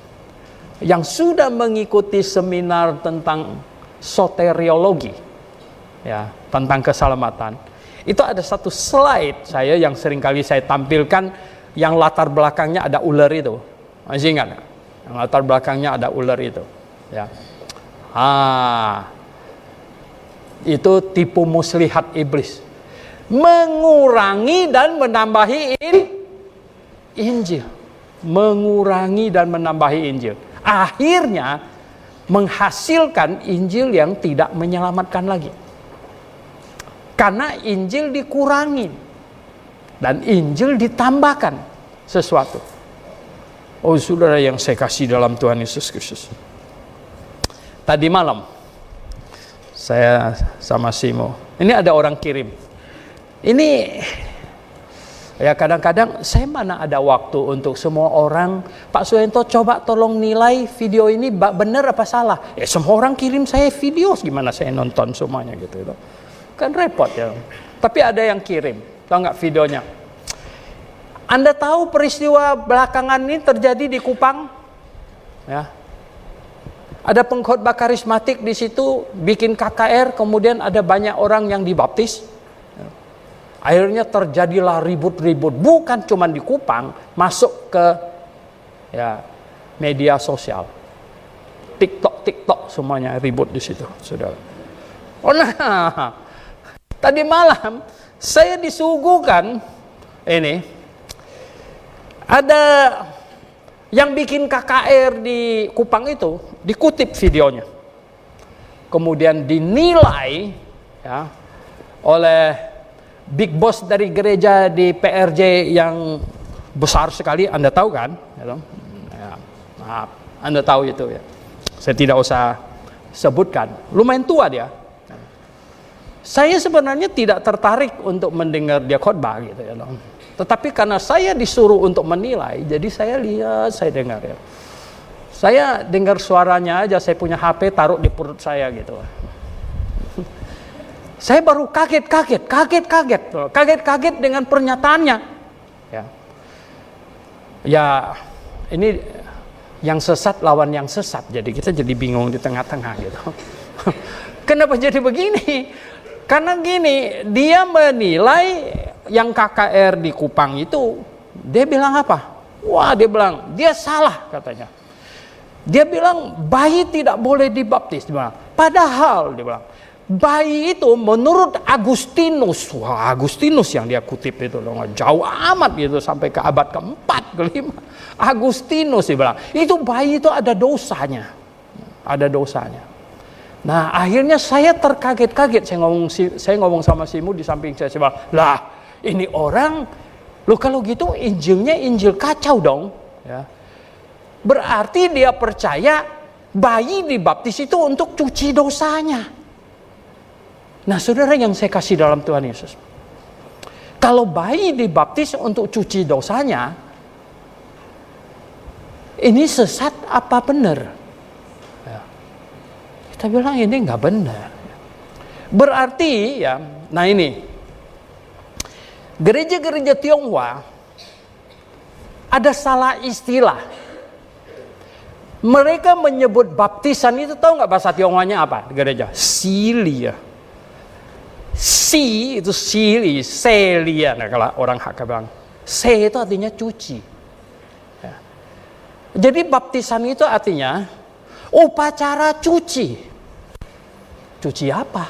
yang sudah mengikuti seminar tentang soteriologi, ya, tentang keselamatan, itu ada satu slide saya yang seringkali saya tampilkan, yang latar belakangnya ada ular itu. Masih ingat? Yang latar belakangnya ada ular itu. Ya. Itu tipu muslihat iblis. Mengurangi dan menambahi Injil. Mengurangi dan menambahi Injil. Akhirnya menghasilkan Injil yang tidak menyelamatkan lagi. Karena Injil dikurangi dan Injil ditambahkan sesuatu. Oh, saudara yang saya kasih dalam Tuhan Yesus Kristus. Tadi malam saya sama Simo. Ini ada orang kirim. Ini ya, kadang-kadang saya mana ada waktu untuk semua orang. Pak Suhento, coba tolong nilai video ini benar apa salah. Ya, semua orang kirim saya video, gimana saya nonton semuanya gitu. Kan repot ya. Tapi ada yang kirim, tahu nggak videonya? Anda tahu peristiwa belakangan ini terjadi di Kupang? Ya. Ada pengkhotbah karismatik di situ bikin KKR, kemudian ada banyak orang yang dibaptis. Akhirnya terjadilah ribut-ribut, bukan cuma di Kupang, masuk ke media sosial. TikTok semuanya ribut di situ, Saudara. Oh nah, tadi malam saya disuguhkan ini ada yang bikin KKR di Kupang itu, dikutip videonya. Kemudian dinilai oleh big boss dari gereja di PRJ yang besar sekali, Anda tahu kan? Anda tahu itu ya. Saya tidak usah sebutkan. Lumayan tua dia. Saya sebenarnya tidak tertarik untuk mendengar dia khotbah gitu ya. Tetapi karena saya disuruh untuk menilai, jadi saya lihat, saya dengar ya. Saya dengar suaranya aja, saya punya HP taruh di perut saya gitu. Saya baru kaget dengan pernyataannya. Ya, ini yang sesat lawan yang sesat. Jadi kita jadi bingung di tengah-tengah gitu. Kenapa jadi begini? Karena gini, dia menilai yang KKR di Kupang itu, dia bilang apa? Wah, dia bilang, dia salah katanya. Dia bilang, bayi tidak boleh dibaptis. Dia bilang, padahal, dia bilang, bayi itu menurut Agustinus, wah Agustinus yang dia kutip itu jauh amat gitu sampai ke abad keempat, kelima. Agustinus dia bilang, itu bayi itu ada dosanya. Ada dosanya. Nah akhirnya saya terkaget-kaget, saya ngomong sama Simu di samping saya bilang, lah ini orang, loh kalau gitu Injilnya Injil kacau dong. Ya. Berarti dia percaya bayi dibaptis itu untuk cuci dosanya. Nah saudara yang saya kasih dalam Tuhan Yesus, kalau bayi dibaptis untuk cuci dosanya, ini sesat apa benar? Ya. Kita bilang ini nggak benar. Berarti ya, nah ini gereja-gereja Tionghoa ada salah istilah. Mereka menyebut baptisan itu, tahu nggak bahasa Tionghoanya apa? Gereja Sili ya. Si itu sili, selia. Nah, kalau orang Hakka bilang, se itu artinya cuci. Ya. Jadi baptisan itu artinya upacara cuci. Cuci apa?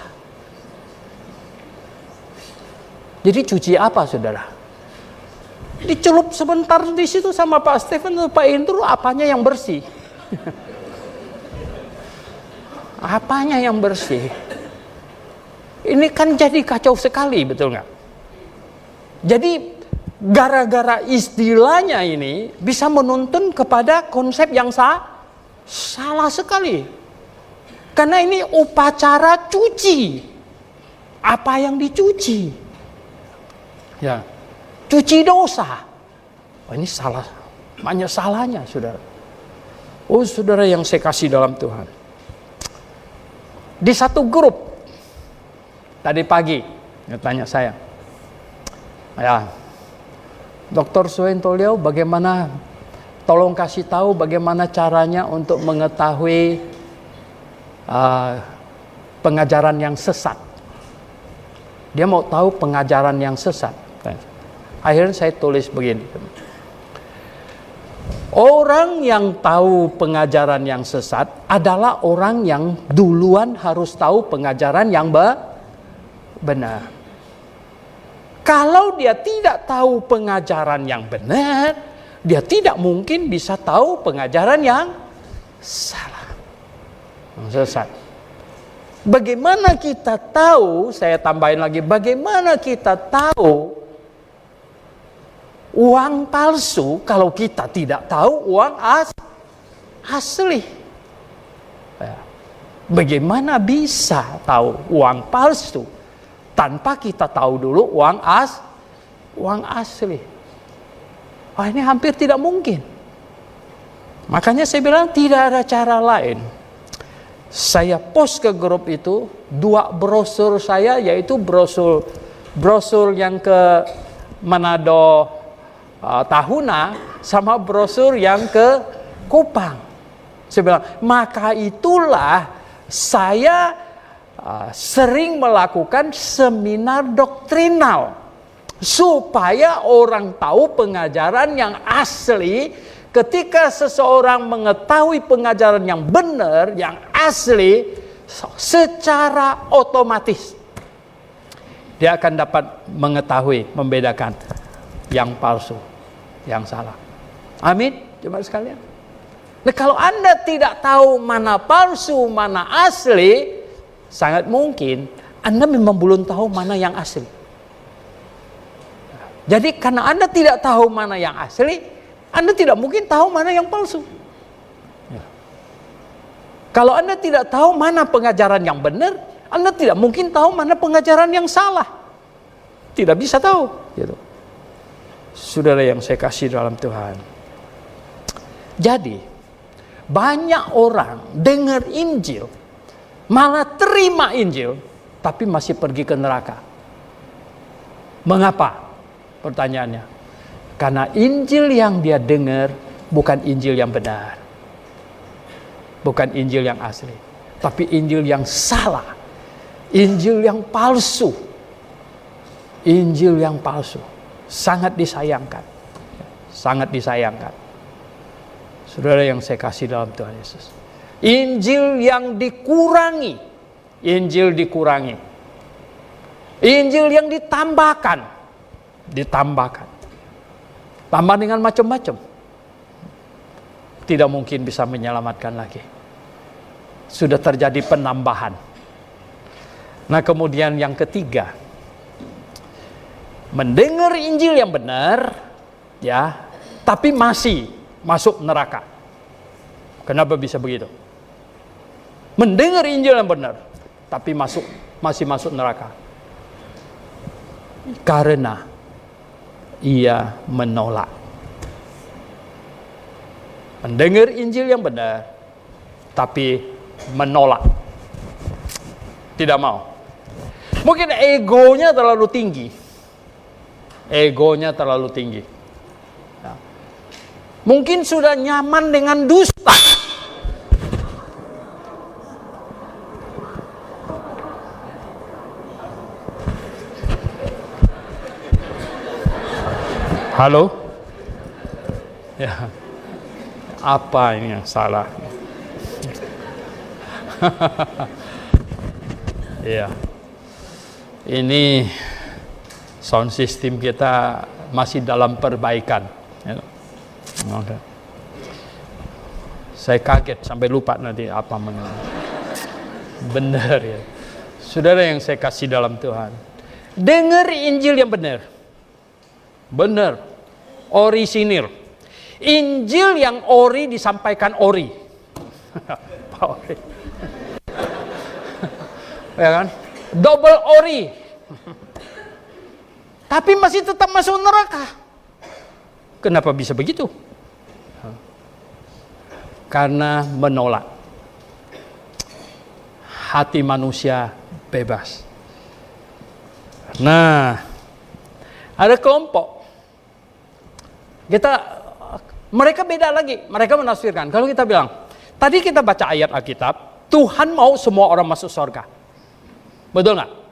Jadi cuci apa, saudara? Dicelup sebentar di situ sama Pak Stephen, Pak Indro, apanya yang bersih? Apanya yang bersih? Ini kan jadi kacau sekali, betul nggak? Jadi gara-gara istilahnya ini bisa menuntun kepada konsep yang salah sekali. Karena ini upacara cuci. Apa yang dicuci? Ya, cuci dosa. Oh, ini salah, banyak salahnya, saudara. Oh, saudara yang saya kasih dalam Tuhan. Di satu grup tadi pagi, tanya saya, ya, Dr. Suentoliau, bagaimana, tolong kasih tahu bagaimana caranya untuk mengetahui pengajaran yang sesat. Dia mau tahu pengajaran yang sesat. Akhirnya saya tulis begini. Orang yang tahu pengajaran yang sesat adalah orang yang duluan harus tahu pengajaran yang benar. Kalau dia tidak tahu pengajaran yang benar, dia tidak mungkin bisa tahu pengajaran yang salah, sesat. Bagaimana kita tahu, saya tambahin lagi, bagaimana kita tahu uang palsu kalau kita tidak tahu uang asli? Bagaimana bisa tahu uang palsu tanpa kita tahu dulu uang asli? Wah, ini hampir tidak mungkin. Makanya saya bilang tidak ada cara lain. Saya post ke grup itu 2 brosur saya, yaitu brosur yang ke Manado Tahuna sama brosur yang ke Kupang. Saya bilang, maka itulah saya sering melakukan seminar doktrinal Supaya orang tahu pengajaran yang asli. Ketika seseorang mengetahui pengajaran yang benar, yang asli, secara otomatis dia akan dapat mengetahui, membedakan yang palsu, yang salah. Amin, jemaat sekalian. Nah, kalau Anda tidak tahu mana palsu, mana asli, sangat mungkin Anda memang belum tahu mana yang asli. Jadi karena Anda tidak tahu mana yang asli, Anda tidak mungkin tahu mana yang palsu. Ya. Kalau Anda tidak tahu mana pengajaran yang benar, Anda tidak mungkin tahu mana pengajaran yang salah. Tidak bisa tahu. Gitu. Saudara yang saya kasih dalam Tuhan. Jadi, banyak orang dengar Injil, malah terima Injil, tapi masih pergi ke neraka. Mengapa? Pertanyaannya. Karena Injil yang dia dengar bukan Injil yang benar. Bukan Injil yang asli. Tapi Injil yang salah. Injil yang palsu. Injil yang palsu. Sangat disayangkan. Sangat disayangkan. Saudara yang saya kasih dalam Tuhan Yesus. Injil yang dikurangi. Injil dikurangi. Injil yang ditambahkan. Ditambahkan. Tambah dengan macam-macam. Tidak mungkin bisa menyelamatkan lagi. Sudah terjadi penambahan. Nah, kemudian yang ketiga, mendengar Injil yang benar, ya, tapi masih masuk neraka. Kenapa bisa begitu? Mendengar Injil yang benar, tapi masih masuk neraka. Karena ia menolak. Mendengar Injil yang benar, tapi menolak. Tidak mau. Mungkin egonya terlalu tinggi. Egonya terlalu tinggi. Ya. Mungkin sudah nyaman dengan dusta. Halo? Ya. Apa ini yang salah? Ya. Ini sound system kita masih dalam perbaikan. Ya. Okay. Saya kaget sampai lupa nanti apa benar ya. Saudara yang saya kasih dalam Tuhan. Dengar Injil yang benar. Benar. Orisinil. Injil yang ori disampaikan ori. Ori. Ya kan? Double ori. Tapi masih tetap masuk neraka. Kenapa bisa begitu? Karena menolak. Hati manusia bebas. Nah, ada kelompok. Mereka beda lagi. Mereka menafsirkan. Kalau kita bilang, tadi kita baca ayat Alkitab, Tuhan mau semua orang masuk surga. Betul nggak?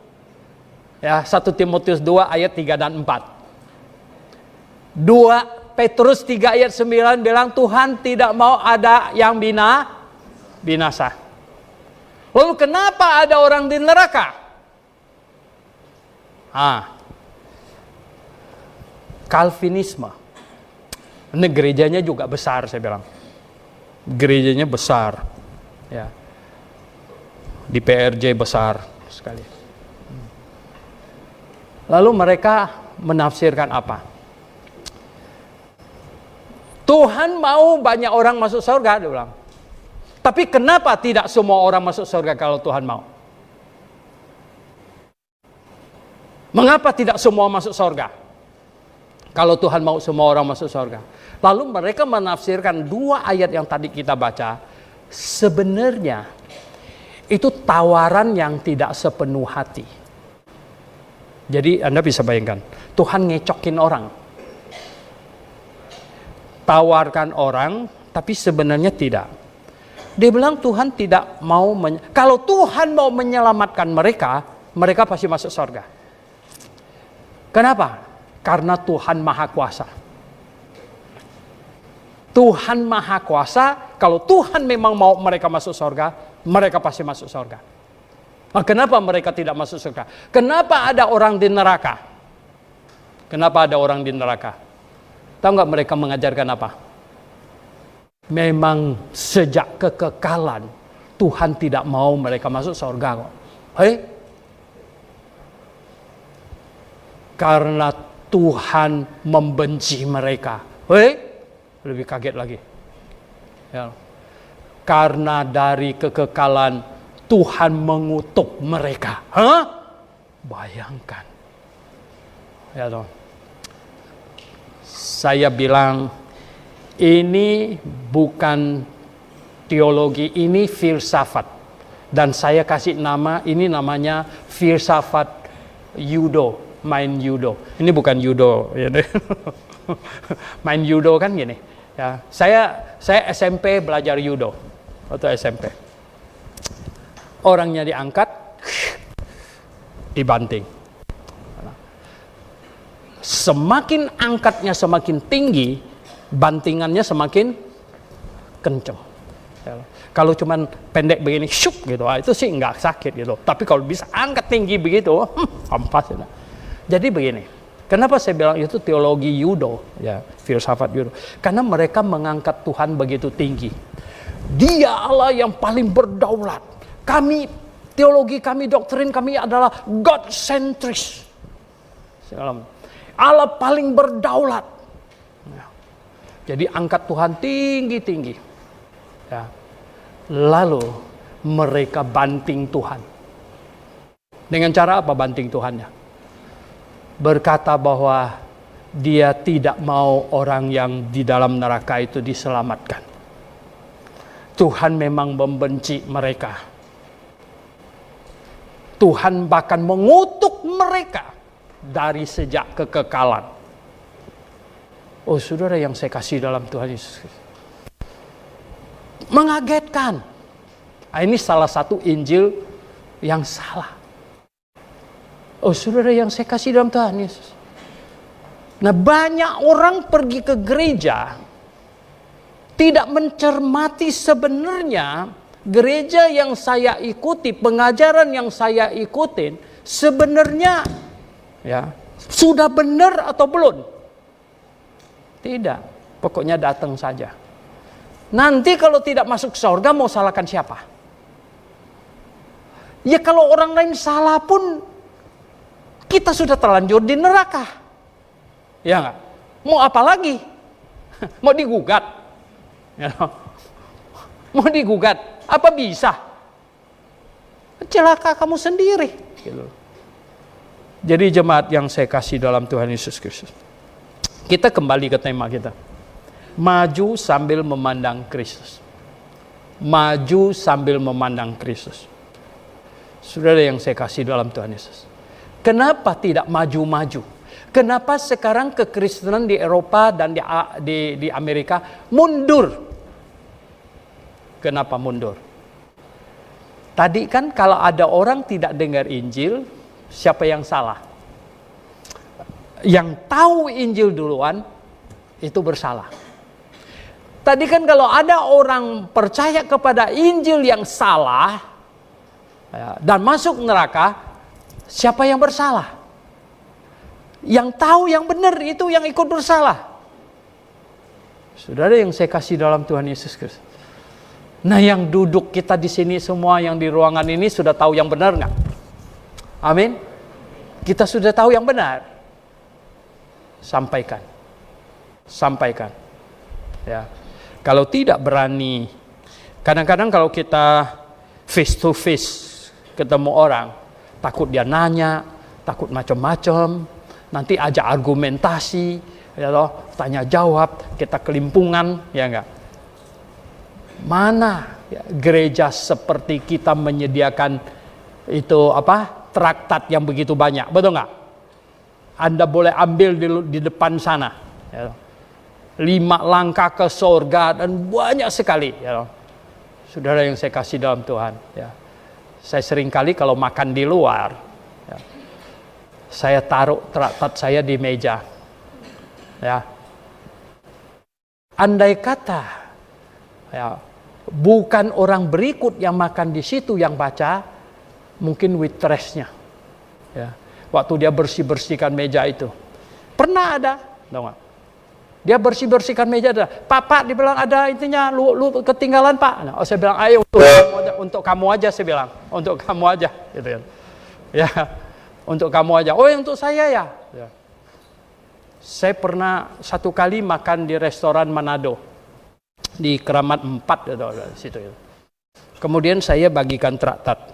Ya, 1 Timotius 2 ayat 3 dan 4. 2 Petrus 3 ayat 9 bilang Tuhan tidak mau ada yang binasa. Lalu kenapa ada orang di neraka? Calvinisme. Ini gerejanya juga besar, saya bilang. Gerejanya besar. Ya. Di PRJ besar sekali. Lalu mereka menafsirkan apa? Tuhan mau banyak orang masuk surga, dia bilang. Tapi kenapa tidak semua orang masuk surga kalau Tuhan mau? Mengapa tidak semua masuk surga? Kalau Tuhan mau semua orang masuk surga. Lalu mereka menafsirkan 2 ayat yang tadi kita baca. Sebenarnya itu tawaran yang tidak sepenuh hati. Jadi Anda bisa bayangkan, Tuhan ngecokin orang. Tawarkan orang, tapi sebenarnya tidak. Dia bilang Tuhan tidak mau, kalau Tuhan mau menyelamatkan mereka, mereka pasti masuk surga. Kenapa? Karena Tuhan Maha Kuasa. Tuhan Maha Kuasa, kalau Tuhan memang mau mereka masuk surga, mereka pasti masuk surga. Nah, kenapa mereka tidak masuk surga? Kenapa ada orang di neraka? Kenapa ada orang di neraka? Tahu nggak mereka mengajarkan apa? Memang sejak kekekalan Tuhan tidak mau mereka masuk surga kok. Karena Tuhan membenci mereka. Lebih kaget lagi. Ya. Karena dari kekekalan Tuhan mengutuk mereka. Bayangkan. Ya toh. Saya bilang ini bukan teologi, ini filsafat. Dan saya kasih nama, ini namanya filsafat judo, main judo. Ini bukan judo, ya. Main judo kan gini. Ya, saya SMP belajar judo waktu SMP. Orangnya diangkat, dibanting. Semakin angkatnya semakin tinggi, bantingannya semakin kenceng. Ya. Kalau cuman pendek begini, syuk gitu, itu sih nggak sakit gitu. Tapi kalau bisa angkat tinggi begitu, ampas. Ya. Jadi begini, kenapa saya bilang itu teologi judo, ya, filsafat judo? Karena mereka mengangkat Tuhan begitu tinggi. Dia Allah yang paling berdaulat. Kami, teologi kami, doktrin kami adalah God-centris. Allah paling berdaulat. Ya. Jadi angkat Tuhan tinggi-tinggi. Ya. Lalu mereka banting Tuhan. Dengan cara apa banting Tuhannya? Berkata bahwa dia tidak mau orang yang di dalam neraka itu diselamatkan. Tuhan memang membenci mereka. Tuhan bahkan mengutuk mereka dari sejak kekekalan. Oh saudara yang saya kasih dalam Tuhan Yesus, mengagetkan. Ini salah satu Injil yang salah. Oh saudara yang saya kasih dalam Tuhan Yesus. Nah banyak orang pergi ke gereja tidak mencermati sebenarnya gereja yang saya ikuti, pengajaran yang saya ikutin sebenarnya ya, sudah benar atau belum? Tidak, pokoknya datang saja. Nanti kalau tidak masuk surga mau salahkan siapa? Ya kalau orang lain salah pun kita sudah terlanjur di neraka. Ya enggak? Mau apa lagi? Mau digugat? Ya, mau digugat? Apa bisa? Celaka kamu sendiri. Gitu. Jadi jemaat yang saya kasih dalam Tuhan Yesus Kristus, kita kembali ke tema kita. Maju sambil memandang Kristus. Maju sambil memandang Kristus. Saudara yang saya kasih dalam Tuhan Yesus. Kenapa tidak maju-maju? Kenapa sekarang kekristenan di Eropa dan di Amerika mundur? Kenapa mundur? Tadi kan kalau ada orang tidak dengar Injil, siapa yang salah? Yang tahu Injil duluan itu bersalah. Tadi kan kalau ada orang percaya kepada Injil yang salah ya, dan masuk neraka, siapa yang bersalah? Yang tahu yang benar itu yang ikut bersalah. Saudara yang saya kasih dalam Tuhan Yesus Kristus. Nah yang duduk kita di sini semua yang di ruangan ini sudah tahu yang benar nggak? Amin. Kita sudah tahu yang benar. Sampaikan. Sampaikan. Ya. Kalau tidak berani, kadang-kadang kalau kita face to face ketemu orang, takut dia nanya, takut macam-macam, nanti ajak argumentasi, ya loh, tanya jawab, kita kelimpungan, ya enggak? Mana ya, gereja seperti kita menyediakan itu traktat yang begitu banyak, betul nggak? Anda boleh ambil di depan sana, ya. 5 langkah ke surga dan banyak sekali, ya. Saudara yang saya kasih dalam Tuhan, ya. Saya sering kali kalau makan di luar, ya, saya taruh traktat saya di meja. Ya. Andai kata ya, bukan orang berikut yang makan di situ yang baca, mungkin waitress-nya. Ya. Waktu dia bersih-bersihkan meja itu. Pernah ada, tahu nggak? Dia bersih-bersihkan meja ada. Pak, dibilang ada intinya, lu ketinggalan Pak. Nah, saya bilang, ayo untuk kamu aja, saya bilang. Untuk kamu aja. Gitu ya. Ya, untuk kamu aja. Oh, untuk saya ya. Ya. Saya pernah satu kali makan di restoran Manado di Keramat 4 gitu, situ. Kemudian saya bagikan traktat.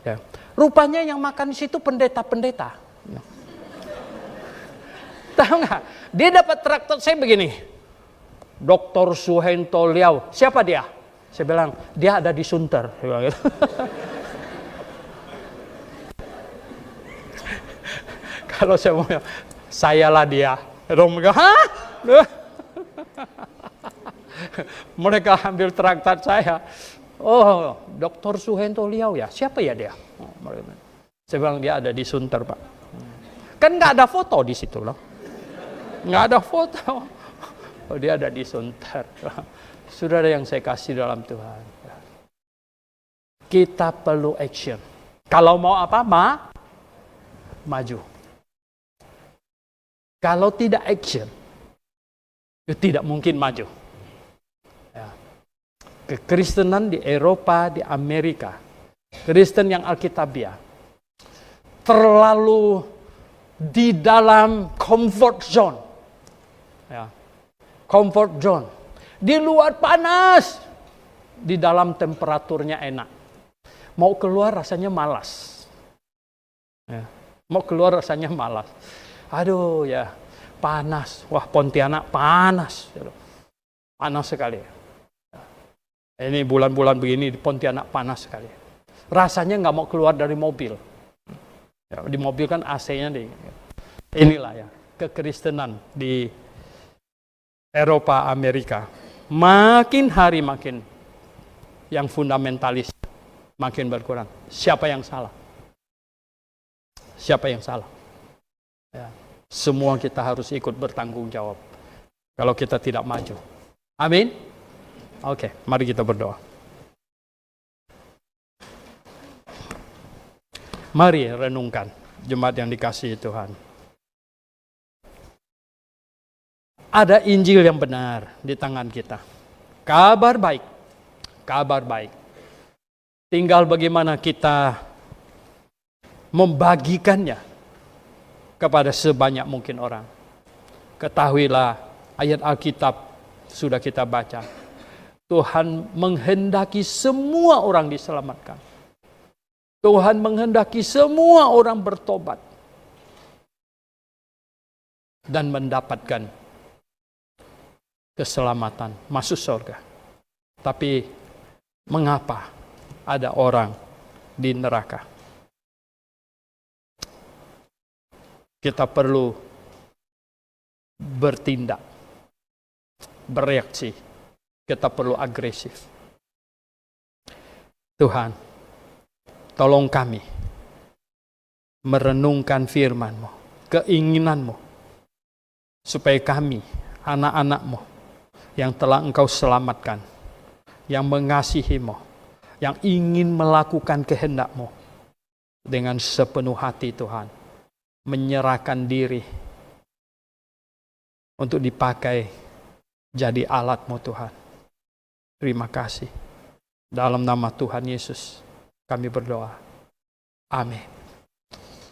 Ya. Rupanya yang makan di situ pendeta-pendeta. Ya. Tahu nggak? Dia dapat traktat saya begini. Dr. Suhento Liao. Siapa dia? Saya bilang dia ada di Sunter. Saya bilang gitu. Kalau saya mau, sayalah dia. Mereka, hah? Mereka ambil traktat saya. Oh, Dr. Suhento Liao ya? Siapa ya dia? Saya bilang dia ada di Sunter, Pak. Kan nggak ada foto di situ loh. Nggak ada foto. Oh, dia ada di Sunter. Saudara yang saya kasih dalam Tuhan. Kita perlu action. Kalau mau apa? Maju. Kalau tidak action, itu tidak mungkin maju. Ya. Kekristenan di Eropa, di Amerika, Kristen yang Alkitabiah, terlalu di dalam comfort zone. Ya. Comfort zone. Di luar panas, di dalam temperaturnya enak. Mau keluar rasanya malas. Ya. Mau keluar rasanya malas. Aduh ya, panas. Wah, Pontianak panas. Panas sekali. Ini bulan-bulan begini di Pontianak panas sekali. Rasanya nggak mau keluar dari mobil. Ya, di mobil kan AC-nya di. Inilah ya, kekristenan di Eropa, Amerika. Makin hari makin yang fundamentalis makin berkurang. Siapa yang salah? Siapa yang salah? Ya. Semua kita harus ikut bertanggung jawab. Kalau kita tidak maju. Amin? Oke, mari kita berdoa. Mari renungkan, jemaat yang dikasihi Tuhan. Ada Injil yang benar di tangan kita. Kabar baik. Kabar baik. Tinggal bagaimana kita membagikannya kepada sebanyak mungkin orang. Ketahuilah, ayat Alkitab sudah kita baca. Tuhan menghendaki semua orang diselamatkan. Tuhan menghendaki semua orang bertobat dan mendapatkan keselamatan, masuk surga. Tapi mengapa ada orang di neraka? Kita perlu bertindak, bereaksi. Kita perlu agresif. Tuhan, tolong kami merenungkan firman-Mu, keinginan-Mu, supaya kami, anak-anak-Mu, yang telah Engkau selamatkan, yang mengasihi-Mu, yang ingin melakukan kehendak-Mu, dengan sepenuh hati Tuhan, menyerahkan diri untuk dipakai jadi alat-Mu Tuhan. Terima kasih. Dalam nama Tuhan Yesus kami berdoa. Amin.